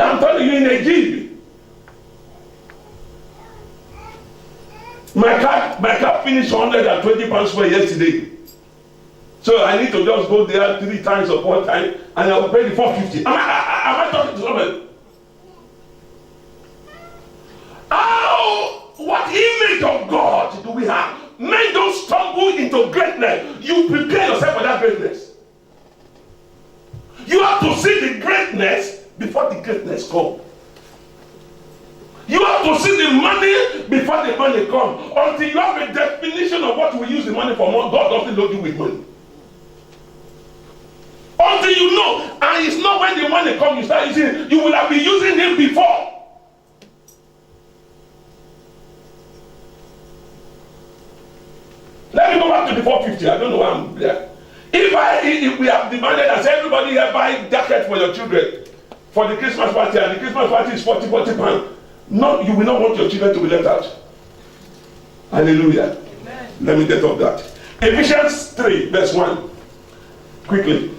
I'm telling you, in a GB. My car finished 120 pounds for yesterday. So I need to just go there 3 times or 4 times and I will pay the 450. Am I talking to somebody? What image of God do we have? Men don't stumble into greatness. You prepare yourself for that greatness. You have to see the greatness before the greatness comes. You have to see the money before the money comes. Until you have a definition of what we use the money for, God doesn't load you with money. Until you know, and it's not when the money comes you start using it. You will have been using it before. Let me go back to the 450. I don't know why I'm there. If we have demanded as everybody here buy jacket for your children for the Christmas party, and the Christmas party is 40 pounds, no, you will not want your children to be left out. Hallelujah. Amen. Let me get off that. Ephesians 3 verse 1. Quickly.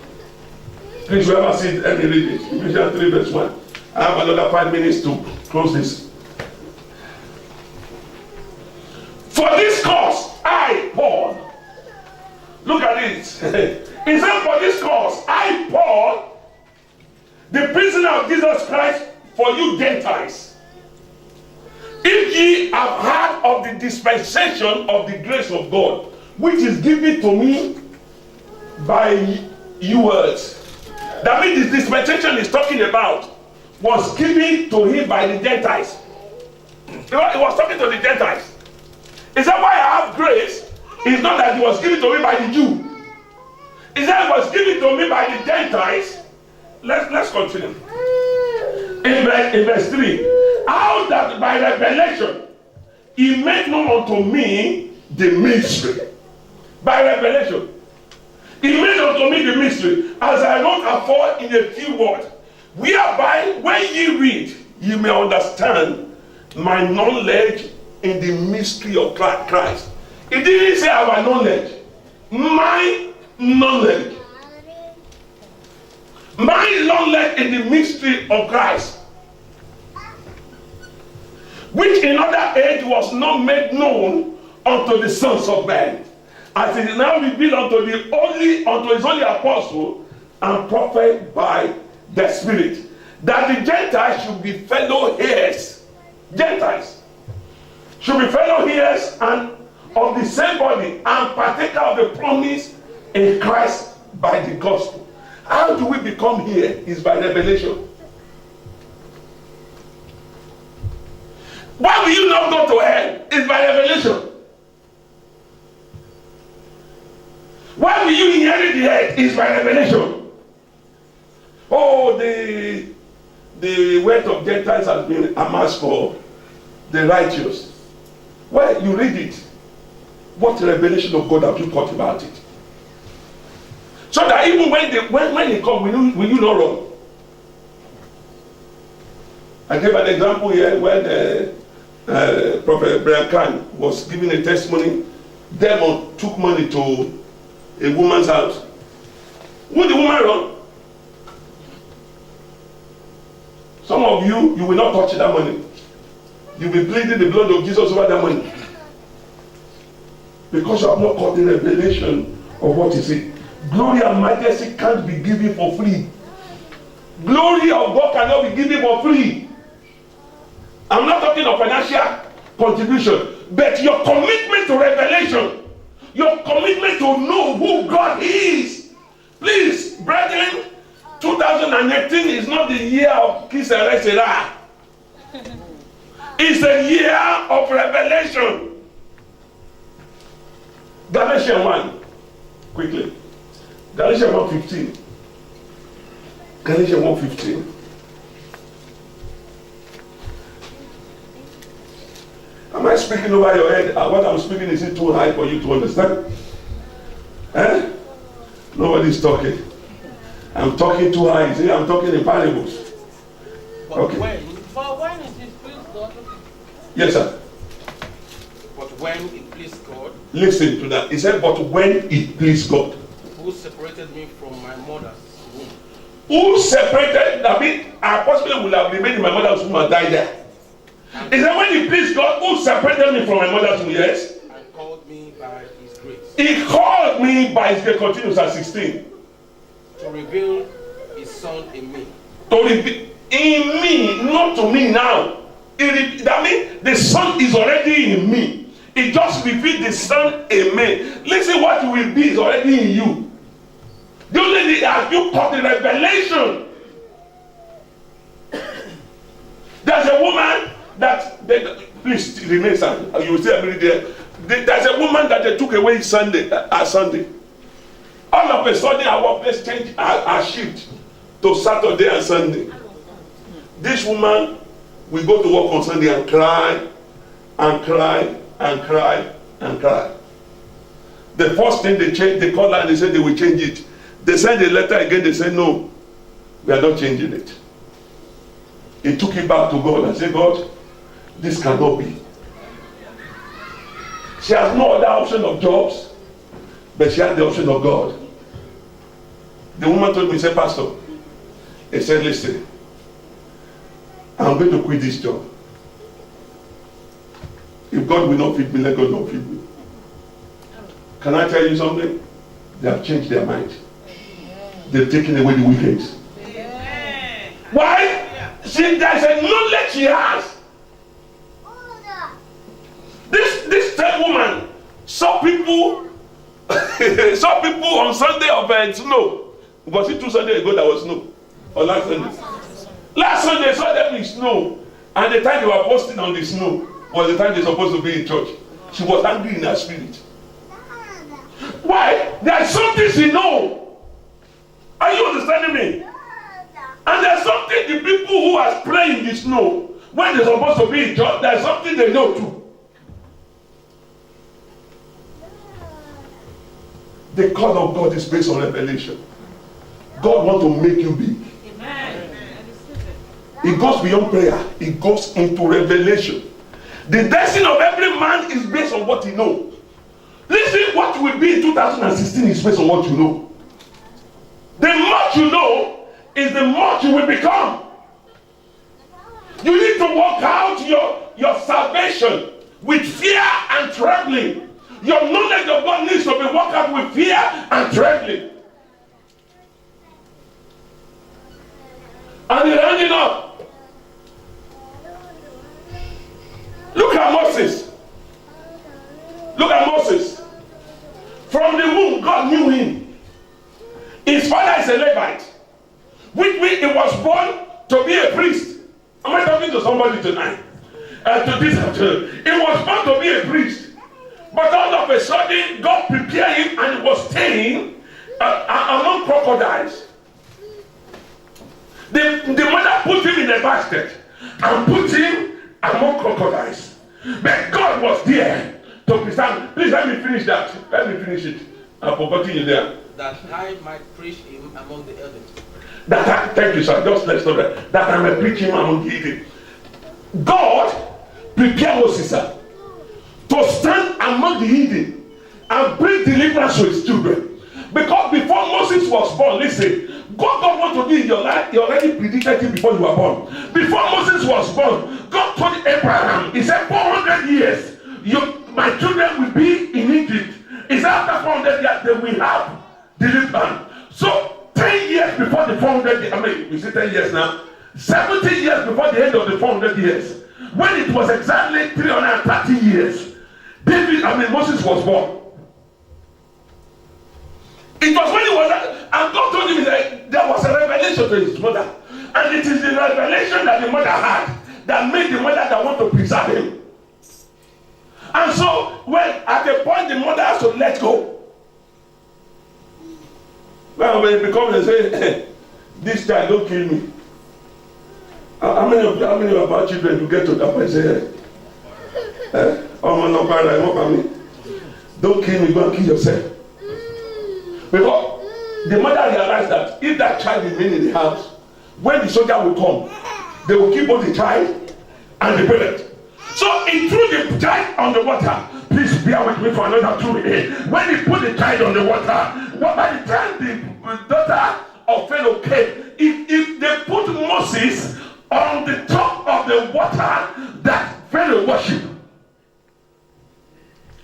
Please, whoever sees any read it. Ephesians 3 verse 1. I have another 5 minutes to close this. For this cause, I, Paul, look at it. He said, for this cause, I, Paul, the prisoner of Jesus Christ, for you Gentiles, if ye have heard of the dispensation of the grace of God, which is given to me by yours. That means the dispensation he's talking about was given to him by the Gentiles. He was talking to the Gentiles. He said, why I have grace is not that it was given to me by the Jew. He said it was given to me by the Gentiles. Let's continue. In verse 3. How that by revelation he made known unto me the mystery. By revelation. He made unto me the mystery, as I wrote afore in a few words, whereby when ye read, ye may understand my knowledge in the mystery of Christ. It didn't say our knowledge. My knowledge. My knowledge in the mystery of Christ, which in other age was not made known unto the sons of men, as it is now revealed unto his only apostle and prophet by the Spirit, that the Gentiles should be fellow heirs. Gentiles should be fellow heirs and of the same body, and partaker of the promise in Christ by the gospel. How do we become here? Is by revelation. Why will you not go to hell? Is by revelation. Why will you inherit the earth? Is by revelation. Oh, the wealth of Gentiles has been amassed for the righteous. Well, you read it. What revelation of God have you got about it? So that even when they come, will you not run? I gave an example here when Prophet Brian Khan was giving a testimony. Demon took money to a woman's house. Would the woman run? Some of you will not touch that money. You'll be pleading the blood of Jesus over that money. Because you have not got the revelation of what is it. Glory and majesty can't be given for free. Glory of God cannot be given for free. I'm not talking of financial contribution, but your commitment to revelation, your commitment to know who God is. Please, brethren, 2018 is not the year of kiss and rest. It's a year of revelation. Galatians 1, quickly. Galatians 1:15. Galatians 1:15. Am I speaking over your head? What I'm speaking, is it too high for you to understand? Eh? Nobody's talking. I'm talking too high. See, I'm talking in parables. But okay. when it pleased God? Yes, sir. But when it pleased God. Listen to that. He said, but when it pleased God. Who separated me from my mother's womb. Who separated? I mean, I possibly would have remained in my mother's womb and died there. Is that when it pleased God who separated me from my mother's womb? Yes. And called me by his grace. He called me by his grace. Continues at 16. To reveal his son in me. To reveal in me, not to me now. That means the son is already in me. He just revealed the son in me. Listen, what you will be is already in you. The only thing have you caught the revelation. There's a woman that please remain silent. You will see every day. There's a woman that they took away Sunday. All of a sudden, our workplace changed our shift to Saturday and Sunday. This woman will go to work on Sunday and cry and cry and cry and cry. The first thing they changed, they called her and they said they will change it. They sent a letter again. They said no, we are not changing it. He took it back to God and said, God, this cannot be. She has no other option of jobs, but she had the option of God. The woman told me, said, Pastor, he said, listen, I'm going to quit this job. If God will not feed me, let God not feed me. Can I tell you something? They have changed their mind. They've taken away the weekends. Why? There's a knowledge she has. This third woman saw people on Sunday of snow. Was it 2 Sundays ago that was snow? Or last Sunday? Last Sunday saw them in snow. And the time they were posting on the snow was the time they're supposed to be in church. She was angry in her spirit. Why? There's something she knows. Are you understanding me? And there's something the people who are playing the snow, when they're supposed to be in church, there's something they know too. The call of God is based on revelation. God wants to make you big. Amen. It goes beyond prayer. It goes into revelation. The destiny of every man is based on what he knows. Listen, what you will be in 2016 is based on what you know. The much you know is the much you will become. You need to work out your salvation with fear and trembling. Your knowledge of God needs to be worked out with fear and trembling. And it's ending up. Look at Moses. Look at Moses. From the womb, God knew him. His father is a Levite, which means he was born to be a priest. Am I talking to somebody tonight? To this afternoon. He was born to be a priest. But all of a sudden, God prepared him and he was staying among crocodiles. The mother put him in a basket and put him among crocodiles. But God was there to preserve. Please let me finish that. Let me finish it. I've forgotten you there. That I might preach him among the elders. Thank you, sir. Just let's stop there. That I might preach him among the heathen. God prepared Moses, sir, to stand among the heathen and bring deliverance to his children. Because before Moses was born, listen, God don't want to do in your life. He already predicted it before you were born. Before Moses was born, God told Abraham, he said, 400 years, my children will be in Egypt. He said, after 400 years, they will have deliverance. So, 10 years before the 400 years, I mean, we say 10 years now, 70 years before the end of the 400 years, when it was exactly 330 years, Moses was born. It was when he was, and God told him that there was a revelation to his mother. And it is the revelation that the mother had that made the mother that want to preserve him. And so, when at the point the mother has to let go, well, when it becomes and say, hey, this child don't kill me. How many of our children you get to that point say, don't kill me, go and kill yourself. Because the mother realized that if that child remains in the house, when the soldier will come, they will kill both the child and the parent. So he threw the child on the water. Please bear with me for another 2 minutes. When he put the child on the water, by the time the daughter of Pharaoh came. If they put Moses on the top of the water that Pharaoh worshipped,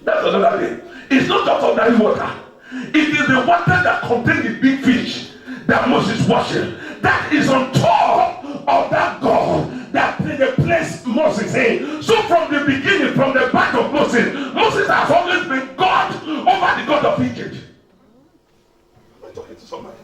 that's another thing. It's not just ordinary water. It is the water that contains the big fish that Moses worshipped. That is on top of that God that the place Moses in. So from the beginning, from the back of Moses, Moses has always been God over the God of Egypt. Am I talking to somebody?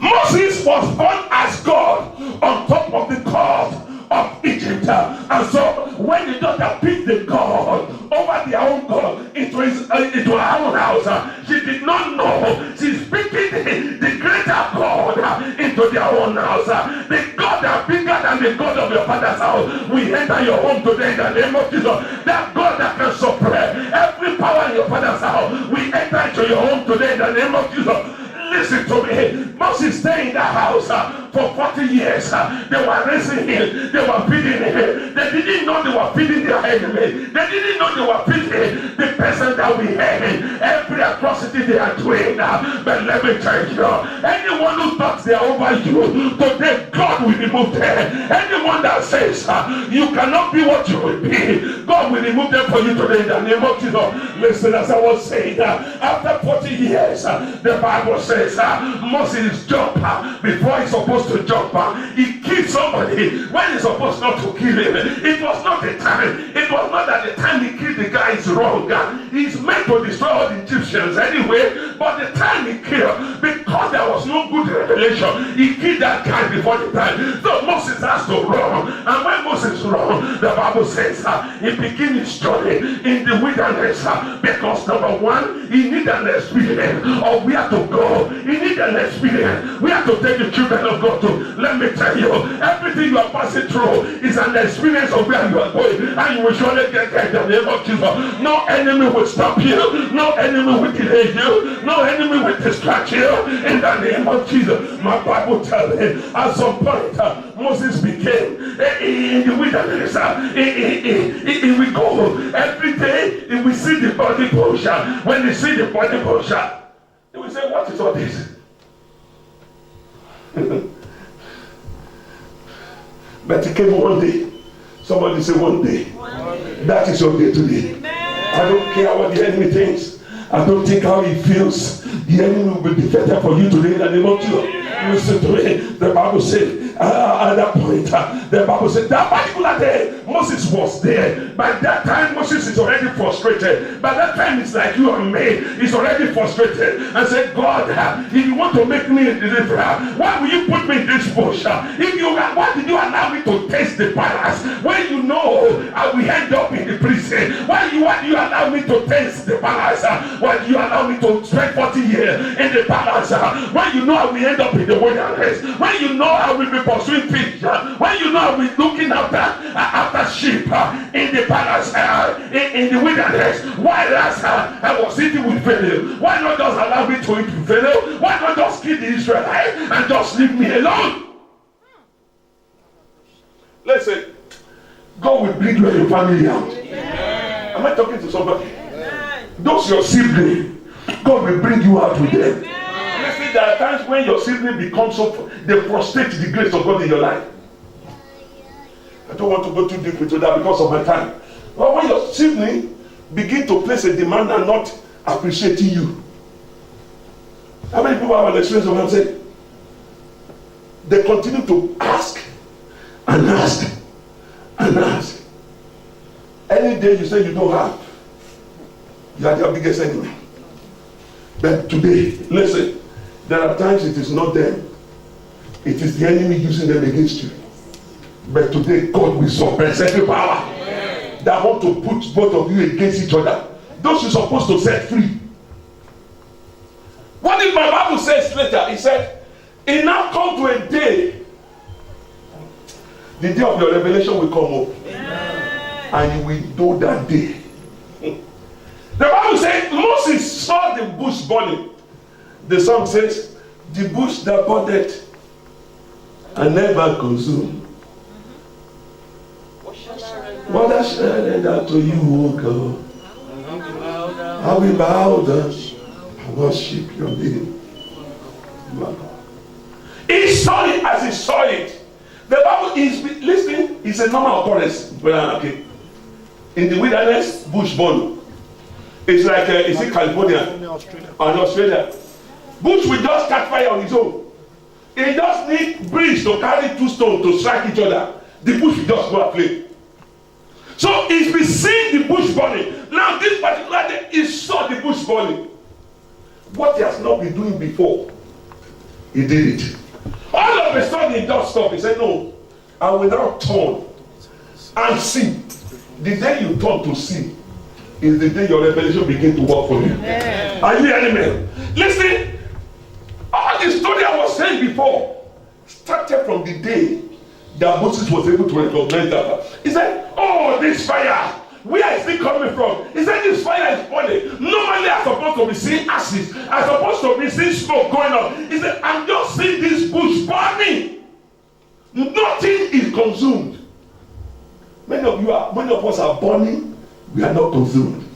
Moses was born as God on top of the God of Egypt. And so when the daughter picked the God over their own God into her own house, she did not know she's picking the greater God into their own house. The God that bigger than the God of your father's house. We enter your home today in the name of Jesus. That God that can suppress every power in your father's house. We enter into your home today in the name of Jesus. Listen to me. Moses stayed in the house for 40 years. They were raising him. They were feeding him. They didn't know they were feeding their enemy. They didn't know they were feeding the person that we hate. Every atrocity they are doing. But let me tell you, anyone who thought they are over you, today God will remove them. Anyone that says you cannot be what you will be, God will remove them for you today in the name of Jesus. Listen, as I was saying, after 40 years, the Bible says Moses jumped before he's supposed to jump. He killed somebody when he's supposed not to kill him. It was not the time. It was not that the time he killed the guy is wrong. He's meant to destroy all the Egyptians anyway. But the time he killed, because there was no good revelation, he killed that guy before the time. So Moses has to run. And when Moses ran, the Bible says he began his journey in the wilderness because number one, he needed an experience of where to go. You need an experience. We have to take the children of God to. Let me tell you, everything you are passing through is an experience of where you are going, and you will surely get there in the name of Jesus. No enemy will stop you. No enemy will delay you. No enemy will distract you in the name of Jesus. My Bible tells me at some point Moses became in the wilderness. He will go every day. He will see the body bush. When they see the body bush, they will say, what is all this? But it came one day. Somebody say one day. That is your day today. Amen. I don't care what the enemy thinks. I don't think how he feels. The enemy will be defeated for you today in the name of Jesus. Listen to me. The Bible said at that point, the Bible said that particular day Moses was there. By that time Moses is already frustrated. By that time it's like you and me. He's already frustrated and said, God, if you want to make me a deliverer, why will you put me in this bush? Why did you allow me to taste the palace when you know I will end up in the prison? Why do you allow me to taste the palace? Why do you allow me to spend 40 years in the palace? When you know I will end up in the wilderness? When you know I will be pursuing fish? When you know I will be looking after sheep in the palace, in the wilderness? Why I was eating with Pharaoh? Why not just allow me to eat with Pharaoh? Why not just kill the Israelites and just leave me alone? Listen, God will bring you and your family out. Amen. Am I talking to somebody? Amen. Those your siblings, God will bring you out with them. Amen. Listen, there are times when your sibling becomes so, they frustrate the grace of God in your life. I don't want to go too deep into that because of my time. But when your sibling begin to place a demand and not appreciating you, how many people have an experience of what I'm saying? They continue to ask and ask and ask. Any day you say you don't have, you are their biggest enemy. But today, listen, there are times it is not them, it is the enemy using them against you. But today, God will suppress every power that want to put both of you against each other. Those you're supposed to set free. What did my Bible says later? It said, it now come to a day. The day of your revelation will come up. Amen. And you will know that day. The Bible says Moses saw the bush burning. The song says, the bush that burned and never consumed. What I said that to you, O God. I will bow down and worship your name. saw it as he saw it. The Bible is, listening, is a normal occurrence. Okay. In the wilderness, bush burn. It's like, is it California? And Australia. Bush will just catch fire on its own. It just needs breeze to carry two stones to strike each other. The bush will just go aflame. So he's been seeing the bush burning. Now this particular day, he saw the bush burning. What he has not been doing before, he did it. All of a sudden he just stopped. He said, no, I will now turn and see. The day you turn to see is the day your revelation begin to work for you. Yeah. Are you hearing me? Listen, all the story I was saying before started from the day that Moses was able to recognize that. He said, oh, this fire, where is it coming from? He said, this fire is burning. Normally I'm supposed to be seeing ashes. I'm supposed to be seeing smoke going on. He said, I'm just seeing this bush burning. Nothing is consumed. Many of us are burning, we are not consumed.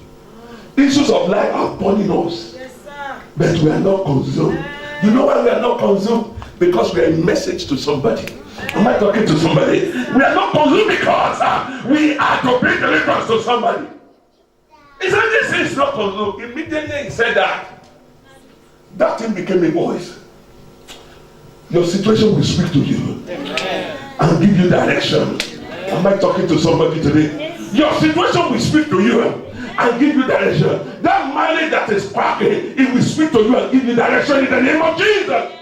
Issues of life are burning us. Yes, sir. But we are not consumed. You know why we are not consumed? Because we are a message to somebody. Am I talking to somebody? We are not consumed because we are to bring deliverance to somebody. He said, this is not consumed. Immediately he said that. That thing became a voice. Your situation will speak to you. Amen. And give you direction. Am I talking to somebody today? Your situation will speak to you and give you direction. That marriage that is cracking, it will speak to you and give you direction in the name of Jesus.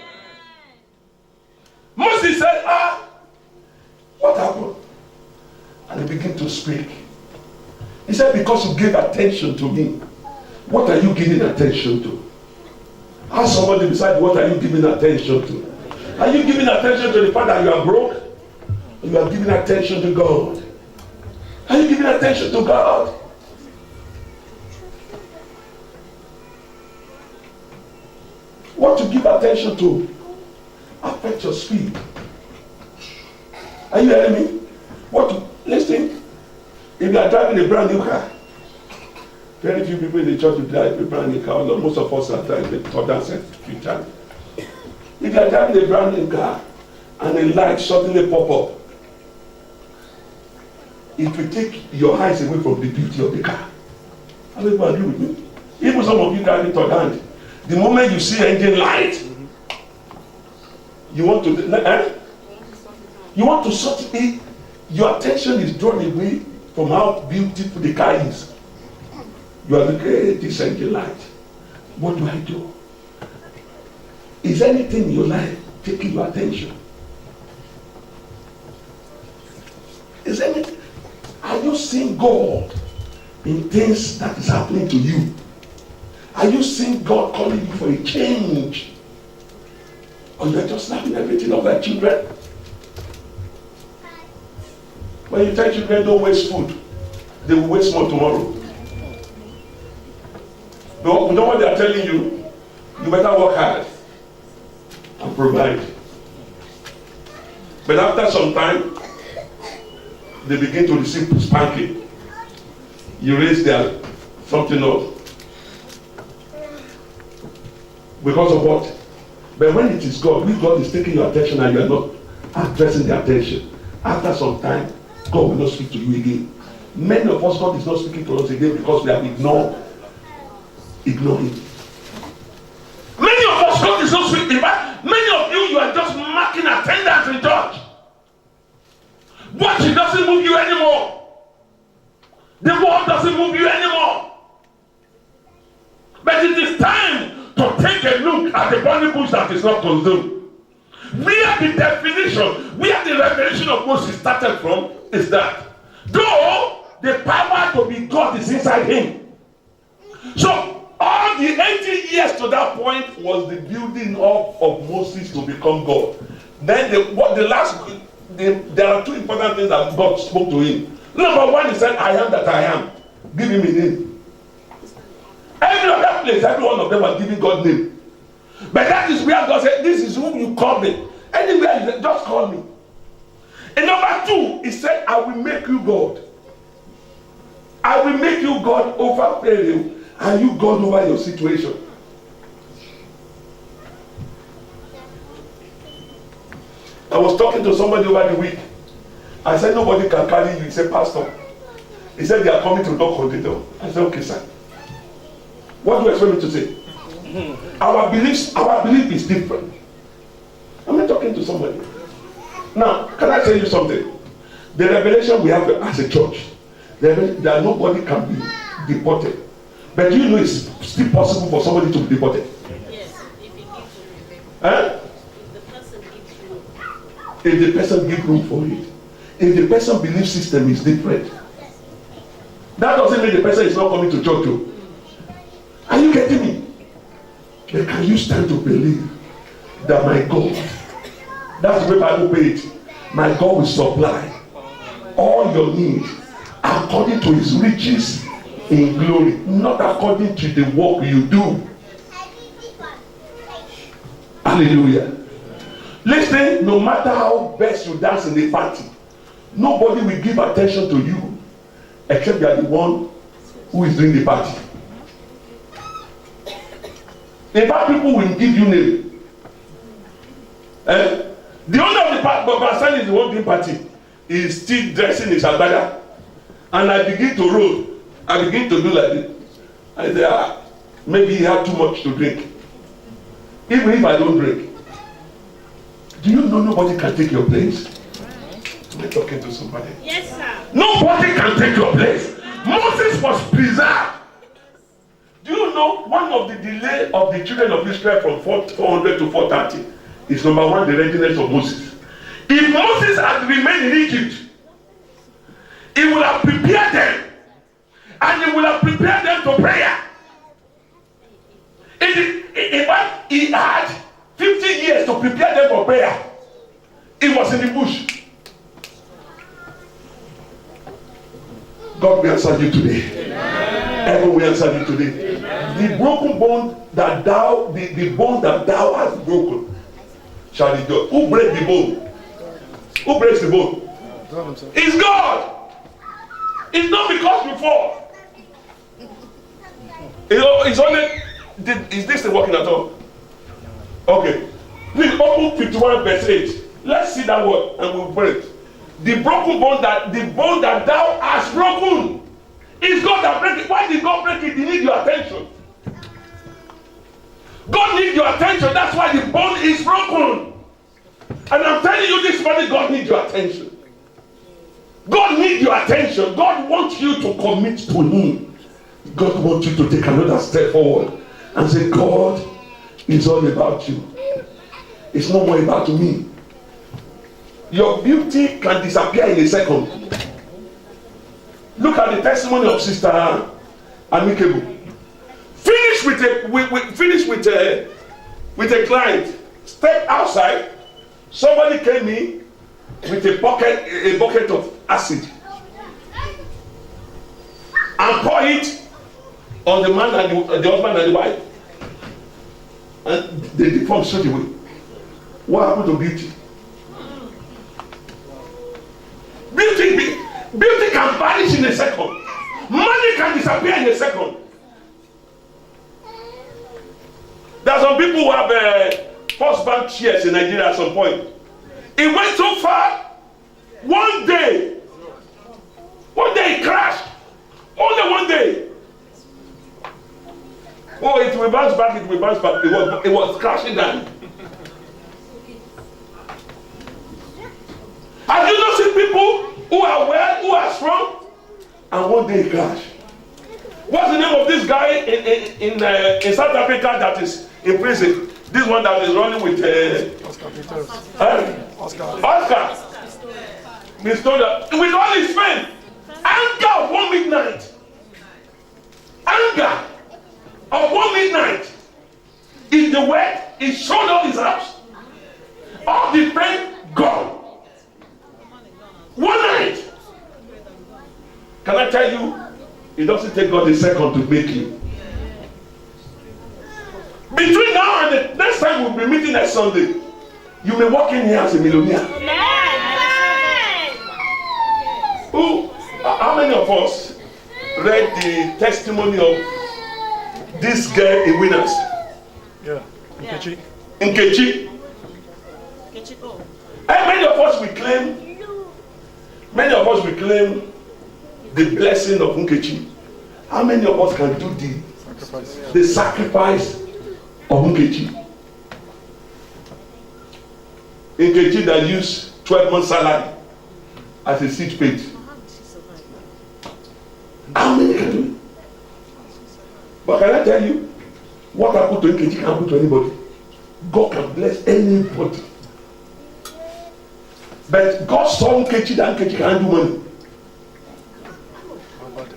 Moses said, what happened? And he began to speak. He said, because you gave attention to me. What are you giving attention to? Ask somebody beside, what are you giving attention to? Are you giving attention to the fact that you are broke? You are giving attention to God. Are you giving attention to God? What to give attention to affects your speed. Are you hearing me? What to listen? If you are driving a brand new car, very few people in the church will drive a brand new car. Most of us are driving a Toyota set a few times. If you are driving a brand new car and a light suddenly pop up, it will take your eyes away from the beauty of the car. How many people agree with me? Even some of you driving Toyota, the moment you see engine light, you want to sort it. Your attention is drawn away from how beautiful the car is. You are looking at this engine light. What do I do? Is anything in your life taking your attention? Is anything? Are you seeing God in things that is happening to you? Are you seeing God calling you for a change? Or you're just snapping everything off like children? When you tell children don't waste food, they will waste more tomorrow. No, you know what they are telling you? You better work hard and provide. But after some time, they begin to receive spanking. You raise their something up. Because of what? But when it is God, when God is taking your attention and you are not addressing the attention, after some time, God will not speak to you again. Many of us, God is not speaking to us again because we have ignored Him. Many of us, God is not speaking. Many of you are just marking attendance in church. But it doesn't move you anymore. The world doesn't move you anymore. But it is time to take a look at the burning bush that is not consumed. Where the definition, where the revelation of Moses started from is that though the power to be God is inside him. So all the 80 years to that point was the building up of Moses to become God. Then there are two important things that God spoke to him. Number one, he said, I am that I am. Give him a name. Every other place, every one of them was giving God name. But that is where God said, this is whom you call me. Anywhere you said, just call me. And number two, he said, I will make you God. I will make you God over Pharaoh and you God over your situation. I was talking to somebody over the week. I said, nobody can carry you. He said, Pastor. He said, they are coming to knock on the door. I said, okay, sir. What do you expect me to say? Our belief is different. I'm not talking to somebody. Now, can I tell you something? The revelation we have as a church, that nobody can be deported. But you know it's still possible for somebody to be deported. Yes, if he gives room. Huh? If the person gives room. If the person gives room for it. If the person's belief system is different. That doesn't mean the person is not coming to church too. Are you getting me? But can you stand to believe that my God, that's the way Bible pays it, my God will supply all your needs according to his riches in glory, not according to the work you do. Hallelujah. Listen, no matter how best you dance in the party, nobody will give attention to you except you are the one who is doing the party. In fact, people will give you name. The owner of the party, but my son is the one doing party, is still dressing his agbada. And I begin to roll. I begin to do like this. I say, maybe he had too much to drink. Even if I don't drink. Do you know nobody can take your place? Am I talking to somebody? Yes, sir. Nobody can take your place. Moses was preserved. Do you know one of the delay of the children of Israel from 400 to 430 is number one, the readiness of Moses. If Moses had remained in Egypt, he would have prepared them, and he would have prepared them to prayer. In fact, he had 50 years to prepare them for prayer. He was in the bush. God will answer you today. Heaven will answer you today. The broken bone that thou, the bone that thou hast broken, shall endure. Who breaks the bone? Who breaks the bone? It's God. It's not because you fall. It's only. Is this thing working at all? Okay. Please open 51 verse 8. Let's see that word and we'll break. The broken bone that thou hast broken. It's God that breaks it. Why did God break it? He needs your attention. God needs your attention. That's why the bone is broken. And I'm telling you this morning, God needs your attention. God needs your attention. God wants you to commit to him. God wants you to take another step forward and say, God, it's all about you. It's not more about me. Your beauty can disappear in a second. Look at the testimony of Sister Amikebu. Finish with a client. Step outside. Somebody came in with a bucket of acid and pour it on the man and the husband and the wife, and they deformed straight away. What happened to beauty? Beauty can vanish in a second. Money can disappear in a second. There are some people who have first bank shares in Nigeria at some point. It went so far. One day it crashed. Only one day. Oh, it will bounce back. It was crashing down. Have you not seen people who are well, who are strong, and one day crash? What's the name of this guy in South Africa that is in prison? This one that is running with Oscar. With all his strength. Anger of 1 midnight. Anger of 1 midnight. In the wet, he showed all his house. All the pain gone. One night. Can I tell you, it doesn't take God a second to make you. Between now and the next time we'll be meeting next Sunday, you may walk in here as a millionaire. How many of us read the testimony of this girl in Winners? Yeah, Nkechi. Nkechi. And many of us will claim the blessing of Nkechi. How many of us can do the sacrifice of Nkechi? Nkechi that used 12 months salary as a sick page. How many can do it? But can I tell you, what happened to Nkechi can happen to anybody. God can bless anybody. But God saw Nkechi that Nkechi can do money.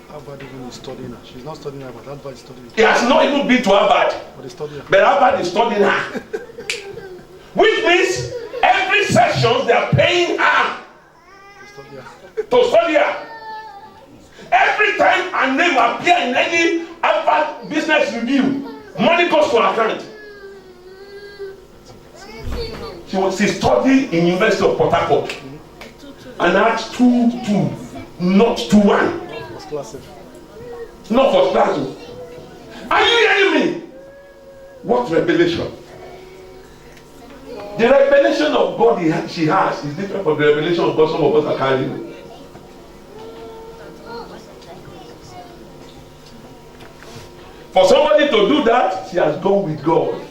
Harvard even is studying her. She's not studying Harvard. Harvard is studying her. He has not even been to Harvard. But they study her. But Harvard is studying her. Which means every session they are paying her They study her. to study her. Every time her name appear in any Harvard business review, money goes to her account. She studied in University of Port Harcourt and had 2-2, not 2-1. First class. Not for class. Are you hearing me? What revelation? The revelation of God she has is different from the revelation of God some of us are carrying. For somebody to do that, she has gone with God.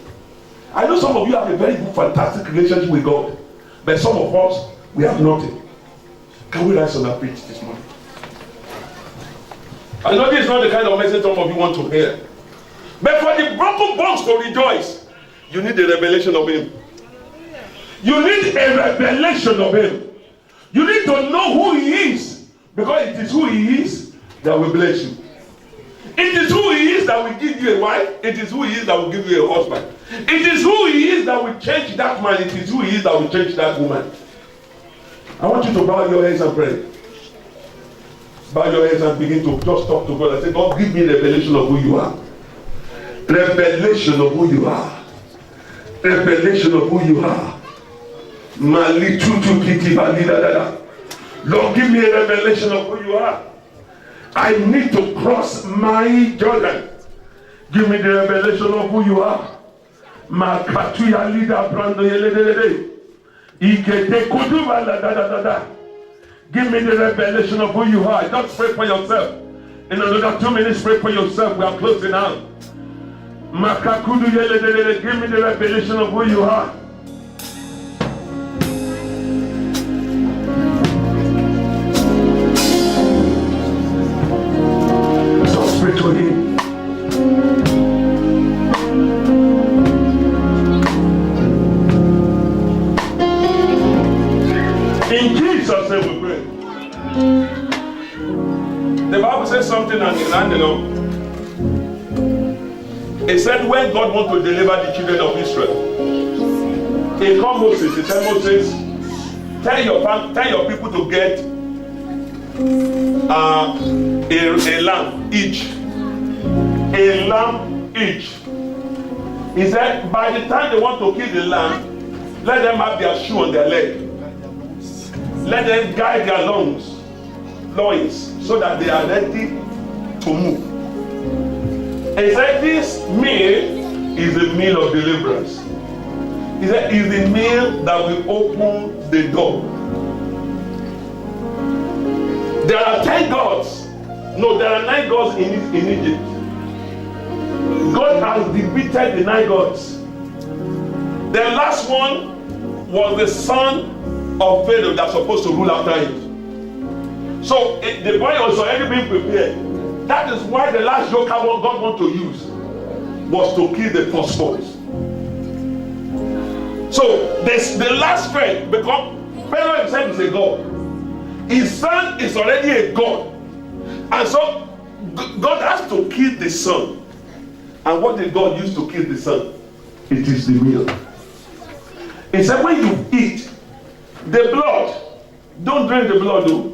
I know some of you have a very good, fantastic relationship with God, but some of us, we have nothing. Can we rise on our feet this morning? I know this is not the kind of message some of you want to hear. But for the broken bones to rejoice, you need a revelation of Him. You need a revelation of Him. You need to know who He is, because it is who He is that will bless you. It is who He is that will give you a wife. It is who He is that will give you a husband. It is who He is that will change that man. It is who He is that will change that woman. I want you to bow your heads and pray. Bow your heads and begin to just talk to God and say, God, give me revelation of who you are. Revelation of who you are. Revelation of who you are. Lord, give me a revelation of who you are. I need to cross my Jordan. Give me the revelation of who you are. Makatuya leader brando yelelelele. Ikete kuduba la da da da da. Give me the revelation of who you are. Just pray for yourself. In another 2 minutes, pray for yourself. We are closing out. Makakudu yelelelele. Give me the revelation of who you are. Just pray to Him. In Jesus' name we pray. The Bible says something and it said when God wanted to deliver the children of Israel, He called Moses. He said, Moses, tell your people to get a lamb each. A lamb each. He said, by the time they want to kill the lamb, let them have their shoe on their leg. Let them guide their loins, so that they are ready to move. He said, this meal is a meal of deliverance. He said, it's the meal that will open the door. There are 10 gods. No, there are 9 gods in Egypt. God has defeated the 9 gods. The last one was the son of Pharaoh that's supposed to rule after him. So the boy was already being prepared. That is why the last joker God wanted to use was to kill the firstborn. So the last friend, because Pharaoh himself is a god. His son is already a god. And so God has to kill the son. And what did God use to kill the son? It is the meal. He said when you eat the blood, don't drink the blood though.